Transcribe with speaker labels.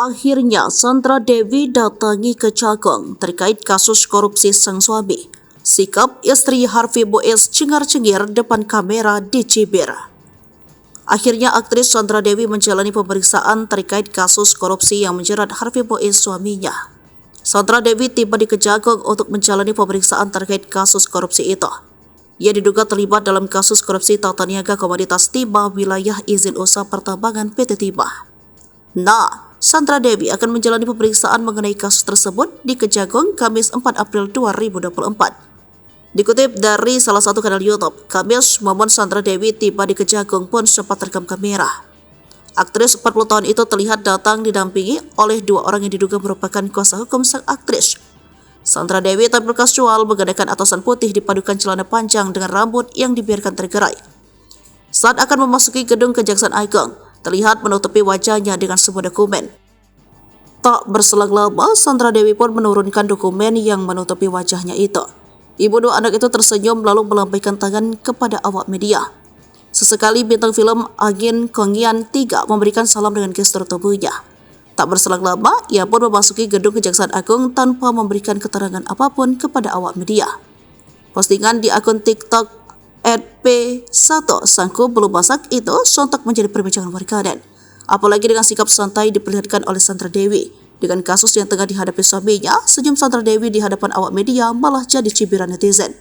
Speaker 1: Akhirnya, Sandra Dewi datangi Kejagung terkait kasus korupsi sang suami. Sikap istri Harvey Boaz cengar-cengir depan kamera di Cibir. Akhirnya, aktris Sandra Dewi menjalani pemeriksaan terkait kasus korupsi yang menjerat Harvey Boaz suaminya. Sandra Dewi tiba di Kejagung untuk menjalani pemeriksaan terkait kasus korupsi itu. Ia diduga terlibat dalam kasus korupsi tata niaga komoditas timah wilayah izin usaha pertambangan PT Timah. Sandra Dewi akan menjalani pemeriksaan mengenai kasus tersebut di Kejagung Kamis 4 April 2024. Dikutip dari salah satu kanal YouTube, Kamis momen Sandra Dewi tiba di Kejagung pun sempat terekam kamera. Aktris 40 tahun itu terlihat datang didampingi oleh dua orang yang diduga merupakan kuasa hukum sang aktris. Sandra Dewi tampil kasual menggunakan atasan putih dipadukan celana panjang dengan rambut yang dibiarkan tergerai. Saat akan memasuki gedung Kejaksaan Agung, terlihat menutupi wajahnya dengan sebuah dokumen. Tak berselang lama, Sandra Dewi pun menurunkan dokumen yang menutupi wajahnya itu. Ibu dua anak itu tersenyum lalu melambaikan tangan kepada awak media. Sesekali bintang film Agin Kongian 3 memberikan salam dengan gestur tubuhnya. Tak berselang lama, ia pun memasuki gedung Kejaksaan Agung tanpa memberikan keterangan apapun kepada awak media. Postingan di akun TikTok @p1 sangku belum masak itu sontak menjadi perbincangan warganet. Apalagi dengan sikap santai diperlihatkan oleh Sandra Dewi. Dengan kasus yang tengah dihadapi suaminya, senyum Sandra Dewi di hadapan awak media malah jadi cibiran netizen.